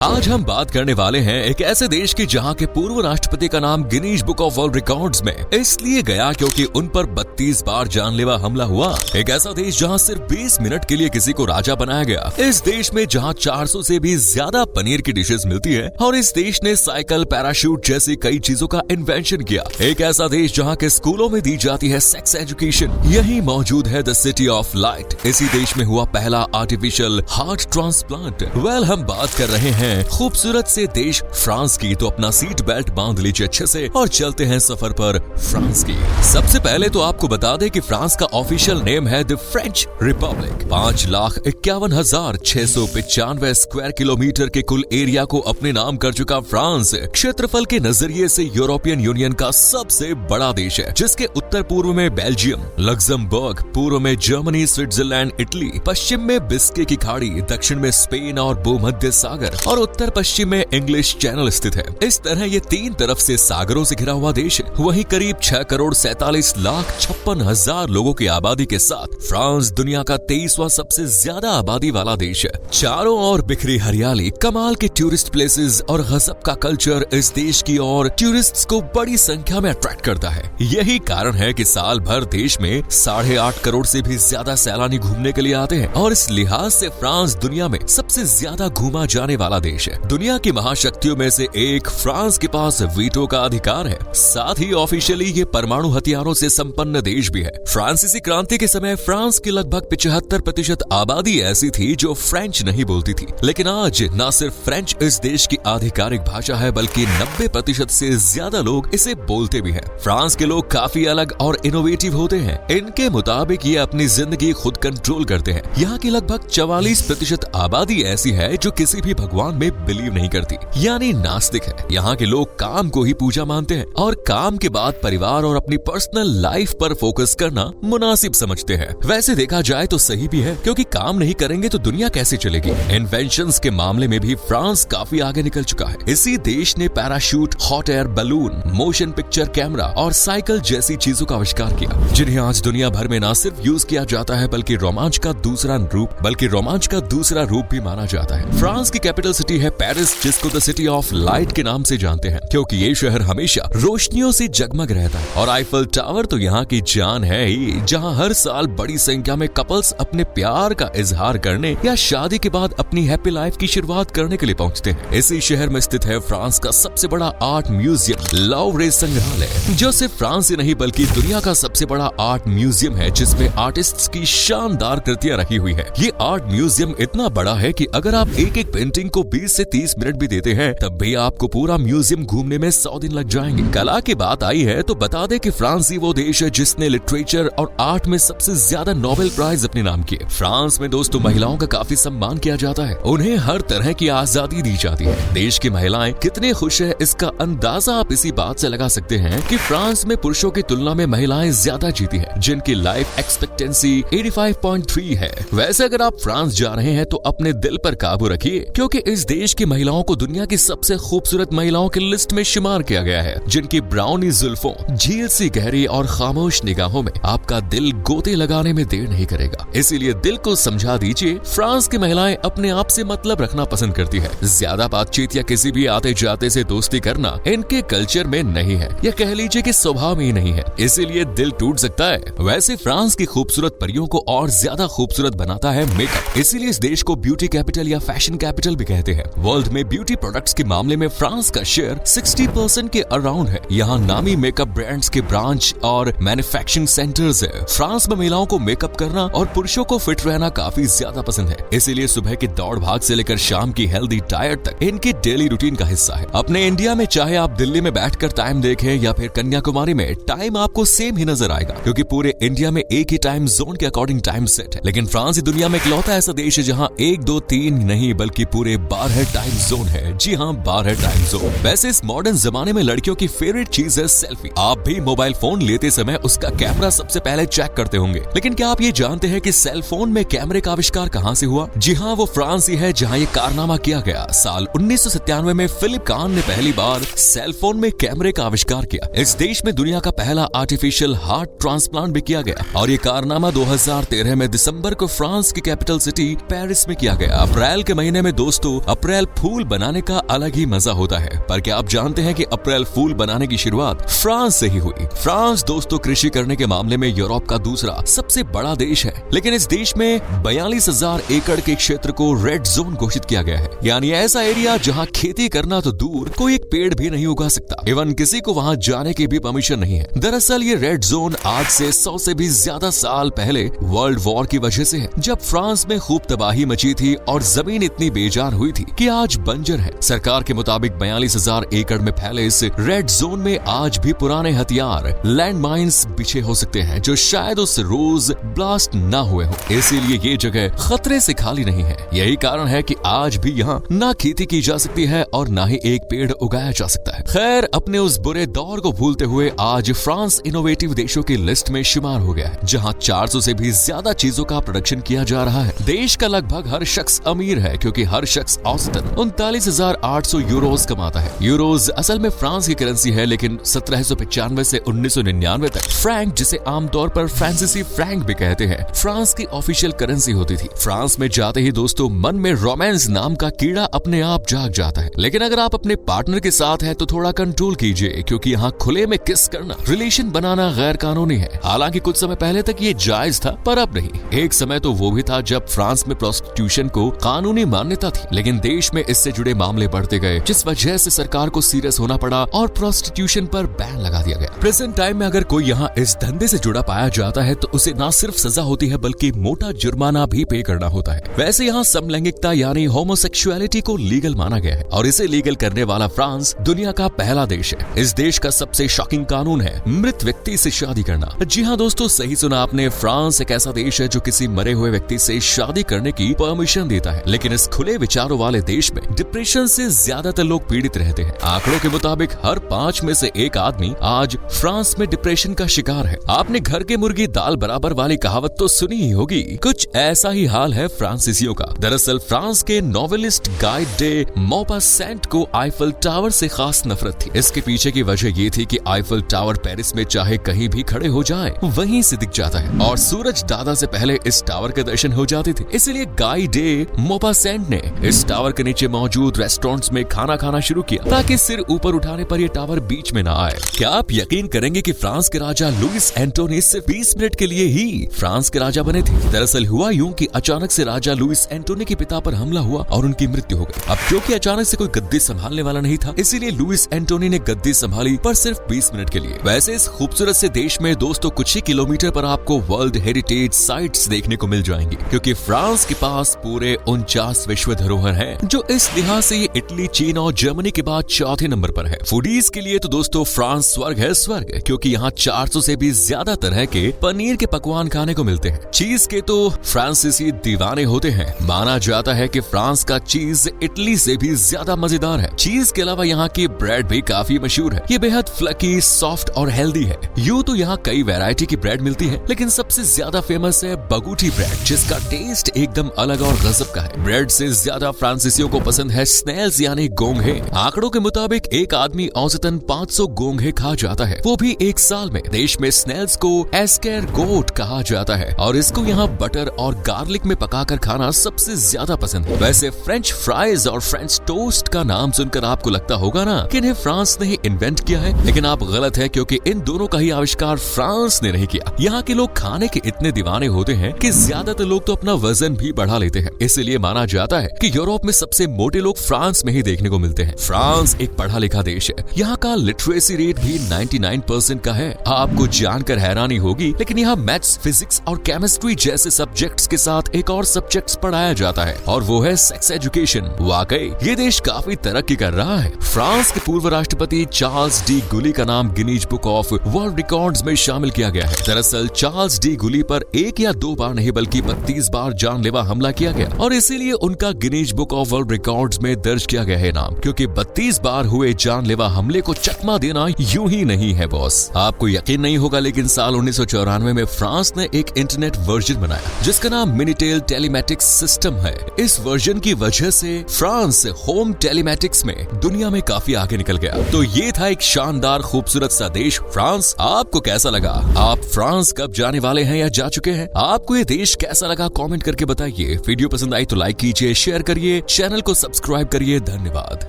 आज हम बात करने वाले हैं एक ऐसे देश की जहां के पूर्व राष्ट्रपति का नाम Guinness book of world records में इसलिए गया क्योंकि उन पर 32 बार जानलेवा हमला हुआ। एक ऐसा देश जहां सिर्फ 20 मिनट के लिए किसी को राजा बनाया गया। इस देश में जहां 400 से भी ज्यादा पनीर की डिशेस मिलती है और इस देश ने साइकिल, पैराशूट जैसी कई चीजों का इन्वेंशन किया। एक ऐसा देश जहां के स्कूलों में दी जाती है सेक्स एजुकेशन। यही मौजूद है द सिटी ऑफ लाइट। इसी देश में हुआ पहला आर्टिफिशियल हार्ट ट्रांसप्लांट। हम बात कर रहे हैं खूबसूरत से देश फ्रांस की। तो अपना सीट बेल्ट बांध लीजिए अच्छे से और चलते हैं सफर पर फ्रांस की। सबसे पहले तो आपको बता दें कि फ्रांस का ऑफिशियल नेम है the French Republic. 5,51,695 square kilometre के कुल एरिया को अपने नाम कर चुका फ्रांस क्षेत्रफल के नजरिए से यूरोपियन यूनियन का सबसे बड़ा देश है, जिसके उत्तर पूर्व में बेल्जियम, लग्जमबर्ग, पूर्व में जर्मनी, स्विट्जरलैंड, इटली, पश्चिम में बिस्के की खाड़ी, दक्षिण में स्पेन और भूमध्य सागर और उत्तर पश्चिम में इंग्लिश चैनल स्थित है। इस तरह ये तीन तरफ से सागरों से घिरा हुआ देश है। वहीं करीब 6,47,56,000 लोगों की आबादी के साथ फ्रांस दुनिया का 23वां सबसे ज्यादा आबादी वाला देश है। चारों ओर बिखरी हरियाली, कमाल के टूरिस्ट प्लेसेस और गजब का कल्चर इस देश की ओर टूरिस्ट्स को बड़ी संख्या में अट्रैक्ट करता है। यही कारण है कि साल भर देश में 8.5 करोड़ से भी ज्यादा सैलानी घूमने के लिए आते हैं और इस लिहाज से फ्रांस दुनिया में सबसे ज्यादा घूमा जाने वाला देश है। दुनिया की महाशक्तियों में से एक फ्रांस के पास वीटो का अधिकार है। साथ ही ऑफिशियली ये परमाणु हथियारों से संपन्न देश भी है। फ्रांसीसी क्रांति के समय फ्रांस की लगभग 75% आबादी ऐसी थी जो फ्रेंच नहीं बोलती थी, लेकिन आज न सिर्फ फ्रेंच इस देश की आधिकारिक भाषा है बल्कि 90% से ज्यादा लोग इसे बोलते भी हैं। फ्रांस के लोग काफी अलग और इनोवेटिव होते हैं। इनके मुताबिक ये अपनी जिंदगी खुद कंट्रोल करते हैं। यहाँ की लगभग 44% आबादी ऐसी है जो किसी भी भगवान में बिलीव नहीं करती, यानी नास्तिक है। यहाँ के लोग काम को ही पूजा मानते हैं और काम के बाद परिवार और अपनी पर्सनल लाइफ पर फोकस करना मुनासिब समझते हैं। वैसे देखा जाए तो सही भी है, क्योंकि काम नहीं करेंगे तो दुनिया कैसे चलेगी। इन्वेंशंस के मामले में भी फ्रांस काफी आगे निकल चुका है। इसी देश ने parachute, hot air balloon, motion picture camera और साइकिल जैसी चीजों का आविष्कार किया, जिन्हें आज दुनिया भर में न सिर्फ यूज किया जाता है बल्कि रोमांच का दूसरा रूप भी माना जाता है। फ्रांस की कैपिटल सिटी है पेरिस, जिसको द सिटी ऑफ लाइट के नाम से जानते हैं, क्योंकि ये शहर हमेशा रोशनियों से जगमग रहता है। और आईफल टावर तो यहाँ की जान है ही, जहाँ हर साल बड़ी संख्या में कपल्स अपने प्यार का इजहार करने या शादी के बाद अपनी हैप्पी लाइफ की शुरुआत करने के लिए पहुँचते हैं। इसी शहर में स्थित है फ्रांस का सबसे बड़ा आर्ट म्यूजियम, लवरे संग्रहालय, जो सिर्फ फ्रांस ही नहीं बल्कि दुनिया का सबसे बड़ा आर्ट म्यूजियम है, जिसमें आर्टिस्ट्स की शानदार कृतियां रखी हुई है। ये आर्ट म्यूजियम इतना बड़ा है कि अगर आप एक पेंटिंग को 20 से 30 मिनट भी देते हैं तब भी आपको पूरा म्यूजियम घूमने में 100 दिन लग जाएंगे। कला की बात आई है तो बता दें कि फ्रांस ही वो देश है जिसने लिटरेचर और आर्ट में सबसे ज्यादा नोबेल प्राइज अपने नाम किए। फ्रांस में दोस्तों महिलाओं का काफी सम्मान किया जाता है, उन्हें हर तरह की आजादी दी जाती है। देश की महिलाएं कितने खुश है इसका अंदाजा आप इसी बात से लगा सकते हैं कि फ्रांस में पुरुषों की तुलना में महिलाएं ज्यादा जीती है, जिनकी लाइफ एक्सपेक्टेंसी 85.3 है। वैसे अगर आप फ्रांस जा रहे हैं तो अपने दिल पर काबू रखिए, क्योंकि इस देश की महिलाओं को दुनिया की सबसे खूबसूरत महिलाओं की लिस्ट में शुमार किया गया है, जिनकी ब्राउनी जुल्फों, झील सी गहरी और खामोश निगाहों में आपका दिल गोते लगाने में देर नहीं करेगा। इसीलिए दिल को समझा दीजिए, फ्रांस की महिलाएं अपने आप से मतलब रखना पसंद करती है। ज्यादा बातचीत या किसी भी आते जाते से दोस्ती करना इनके कल्चर में नहीं है, या कह लीजिए कि स्वभाव में ही नहीं है, इसीलिए दिल टूट सकता है। वैसे फ्रांस की खूबसूरत परियों को और ज्यादा खूबसूरत बनाता है मेकअप, इसीलिए इस देश को ब्यूटी कैपिटल या फैशन कैपिटल भी कहते हैं। वर्ल्ड में ब्यूटी प्रोडक्ट्स के मामले में फ्रांस का शेयर 60% के अराउंड है। यहाँ नामी मेकअप ब्रांड्स के ब्रांच और मैन्युफैक्चरिंग सेंटर्स है। फ्रांस में महिलाओं को मेकअप करना और पुरुषों को फिट रहना काफी ज्यादा पसंद है, इसीलिए सुबह की दौड़ भाग से लेकर शाम की हेल्दी डाइट तक इनके डेली रूटीन का हिस्सा है। अपने इंडिया में चाहे आप दिल्ली में बैठकर टाइम देखें या फिर कन्याकुमारी में, टाइम आपको सेम ही नजर आएगा, क्योंकि पूरे इंडिया में एक ही टाइम जोन के अकॉर्डिंग टाइम सेट है। लेकिन फ्रांस ही दुनिया में इकलौता ऐसा देश है जहाँ 1, 2, 3 नहीं बल्कि पूरे 12 टाइम जोन है। जी हाँ, 12 टाइम जोन। वैसे इस मॉडर्न जमाने में लड़कियों की फेवरेट चीज है सेल्फी। आप भी मोबाइल फोन लेते समय उसका कैमरा सबसे पहले चेक करते होंगे, लेकिन क्या आप ये जानते हैं कि सेल फोन में कैमरे का आविष्कार कहाँ से हुआ? जी हाँ, वो फ्रांस ही है जहाँ ये कारनामा किया गया। साल 1997 में फिलिप कान ने पहली बार सेल फोन में कैमरे का आविष्कार किया। इस देश में दुनिया का पहला आर्टिफिशियल हार्ट ट्रांसप्लांट भी किया गया और ये कारनामा 2013 में दिसंबर को फ्रांस की कैपिटल सिटी पेरिस में किया गया। अप्रैल के महीने में दोस्तों अप्रैल फूल बनाने का अलग ही मजा होता है। पर क्या आप जानते हैं कि अप्रैल फूल बनाने की शुरुआत फ्रांस से ही हुई। फ्रांस दोस्तों कृषि करने के मामले में यूरोप का दूसरा सबसे बड़ा देश है, लेकिन इस देश में 42,000 एकड़ के क्षेत्र को रेड जोन घोषित किया गया है, यानी ऐसा एरिया जहां खेती करना तो दूर कोई एक पेड़ भी नहीं उगा सकता, एवं किसी को वहां जाने की भी परमिशन नहीं है। दरअसल ये रेड जोन आज से 100 से भी ज्यादा साल पहले वर्ल्ड वॉर की वजह से है, जब फ्रांस में खूब तबाही मची थी और जमीन इतनी बेजान हुई थी कि आज बंजर है। सरकार के मुताबिक 42,000 एकड़ में फैले इस रेड जोन में आज भी पुराने हथियार लैंड माइन्स बिछे हो सकते हैं, जो शायद उस रोज ब्लास्ट न हुए हो, इसीलिए ये जगह खतरे से खाली नहीं है। यही कारण है कि आज भी यहाँ ना खेती की जा सकती है और ना ही एक पेड़ उगाया जा सकता है। खैर, अपने उस बुरे दौर को भूलते हुए आज फ्रांस इनोवेटिव देशों की लिस्ट में शुमार हो गया है, जहाँ 400 से भी ज्यादा चीजों का प्रोडक्शन किया जा रहा है। देश का लगभग हर शख्स अमीर है, क्योंकि हर शख्स औसतन 39,800 यूरोज कमाता है। यूरोज असल में फ्रांस की करेंसी है, लेकिन 1795 से 1999 तक फ्रैंक, जिसे आमतौर पर फ्रांसीसी फ्रैंक भी कहते हैं, फ्रांस की ऑफिशियल करेंसी होती थी। फ्रांस में जाते ही दोस्तों मन में रोमांस नाम का कीड़ा अपने आप जाग जाता है, लेकिन अगर आप अपने पार्टनर के साथ हैं तो थोड़ा कंट्रोल कीजिए, क्योंकि यहाँ खुले में किस करना, रिलेशन बनाना गैर कानूनी है। हालांकि कुछ समय पहले तक ये जायज था, पर अब नहीं। एक समय तो वो भी था जब फ्रांस में प्रोस्टिट्यूशन को कानूनी मान्यता थी, लेकिन देश में इससे जुड़े मामले बढ़ते गए, जिस वजह से सरकार को सीरियस होना पड़ा और प्रोस्टिट्यूशन पर बैन लगा दिया गया। प्रेजेंट टाइम में अगर कोई यहाँ इस धंधे से जुड़ा पाया जाता है तो उसे न सिर्फ सजा होती है, बल्कि मोटा जुर्माना भी पे करना होता है। वैसे यहाँ समलैंगिकता यानी होमोसेक्सुअलिटी को लीगल माना गया है, और इसे लीगल करने वाला फ्रांस दुनिया का पहला देश है। इस देश का सबसे शॉकिंग कानून है मृत व्यक्ति से शादी करना। जी हाँ दोस्तों, सही सुना आपने, फ्रांस एक ऐसा देश है जो किसी मरे हुए व्यक्ति से शादी करने की परमिशन देता है। लेकिन इस खुले विचारों वाले देश में डिप्रेशन से ज्यादातर लोग पीड़ित रहते हैं। आंकड़ों के मुताबिक हर 5 में से 1 आदमी आज फ्रांस में डिप्रेशन का शिकार है। आपने घर के मुर्गी दाल बराबर वाली कहावत तो सुनी ही होगी, कुछ ऐसा ही हाल है फ्रांसीसियों का। दरअसल फ्रांस के नॉवेलिस्ट गाय डे मॉपासेंट को आईफल टावर से खास नफरत थी। इसके पीछे की वजह ये थी कि आईफल टावर पेरिस में चाहे कहीं भी खड़े हो जाए वहीं से दिख जाता है, और सूरज दादा से पहले इस टावर के दर्शन हो जाते थे। इसलिए गाय डे मॉपासेंट ने इस टावर के नीचे मौजूद रेस्टोरेंट्स में खाना खाना शुरू किया, ताकि सिर ऊपर उठाने पर यह टावर बीच में ना आए। क्या आप यकीन करेंगे कि फ्रांस के राजा लुइस एंटोनी सिर्फ 20 मिनट के लिए ही फ्रांस के राजा बने थे? दरअसल हुआ यूं कि अचानक से राजा लुइस एंटोनी के पिता पर हमला हुआ और उनकी मृत्यु हो गई। अब क्योंकि अचानक से कोई गद्दी संभालने वाला नहीं था, इसीलिए लुइस एंटोनी ने गद्दी संभाली, पर सिर्फ 20 मिनट के लिए। वैसे इस खूबसूरत से देश में दोस्तों कुछ ही किलोमीटर पर आपको वर्ल्ड हेरिटेज साइट्स देखने को मिल जाएंगी, क्योंकि फ्रांस के पास पूरे 49 विश्व धरोहर हैं, जो इस लिहाज से ये इटली, चीन और जर्मनी के बाद चौथे नंबर पर है। फूडीज के लिए तो दोस्तों फ्रांस स्वर्ग है, स्वर्ग, क्योंकि यहाँ 400 से भी ज्यादा तरह के पनीर के पकवान खाने को मिलते हैं। चीज के तो फ्रांसीसी दीवाने होते हैं। माना जाता है कि फ्रांस का चीज इटली से भी ज्यादा मजेदार है। चीज के अलावा यहाँ की ब्रेड भी काफी मशहूर है। ये बेहद फ्लकी, सॉफ्ट और हेल्दी है। यूं तो यहाँ कई वैरायटी की ब्रेड मिलती है, लेकिन सबसे ज्यादा फेमस है बगूटी ब्रेड, जिसका टेस्ट एकदम अलग और गजब का है। ब्रेड से ज्यादा फ्रांसीसियों को पसंद है स्नेल्स यानी गोंघे। आंकड़ों के मुताबिक एक आदमी औसतन 500 गोंघे खा जाता है, वो भी एक साल में। देश में स्नेल्स को एस्कैरगोट कहा जाता है, और इसको यहाँ बटर और गार्लिक में पकाकर खाना सबसे ज्यादा पसंद है। वैसे फ्रेंच फ्राइज और फ्रेंच टोस्ट का नाम सुनकर आपको लगता होगा ना कि इन्हें फ्रांस ने ही इन्वेंट किया है, लेकिन आप गलत है, क्योंकि इन दोनों का ही आविष्कार फ्रांस ने नहीं किया। यहाँ के लोग खाने के इतने दीवाने होते हैं कि ज्यादातर लोग तो अपना वजन भी बढ़ा लेते हैं। इसलिए माना जाता है कि यूरोप में सबसे मोटे लोग फ्रांस में ही देखने को मिलते हैं। फ्रांस एक पढ़ा लिखा देश है। यहाँ का लिटरेसी रेट भी 99% का है। आपको जानकर हैरानी होगी, लेकिन यहाँ मैथ्स, फिजिक्स और केमिस्ट्री जैसे सब्जेक्ट्स के साथ एक और सब्जेक्ट्स पढ़ाया जाता है, और वो है सेक्स एजुकेशन। वाकई ये देश काफी तरक्की कर रहा है। फ्रांस के पूर्व राष्ट्रपति चार्ल्स डी गुली का नाम Guinness book of world records में शामिल किया गया है। दरअसल चार्ल्स डी गुली पर 1 या 2 बार नहीं बल्कि 32 बार जानलेवा हमला किया गया, और इसीलिए उनका Guinness book of world records में दर्ज किया गया है नाम, क्योंकि 32 बार हुए जानलेवा हमले को चकमा देना यूं ही नहीं है बॉस। आपको यकीन नहीं होगा, लेकिन साल 1994 में फ्रांस ने एक इंटरनेट वर्जन बनाया जिसका नाम मिनिटेल टेलीमैटिक्स सिस्टम है। इस वर्जन की वजह से फ्रांस होम टेलीमैटिक्स में दुनिया में काफी आगे निकल गया। तो ये था एक शानदार खूबसूरत सा देश फ्रांस। आपको कैसा लगा? आप फ्रांस कब जाने वाले हैं या जा चुके हैं? आपको ये देश कैसा लगा कमेंट करके बताइए। वीडियो पसंद आई तो लाइक कीजिए, शेयर करिए, चैनल को सब्सक्राइब सब्सक्राइब करिए। धन्यवाद।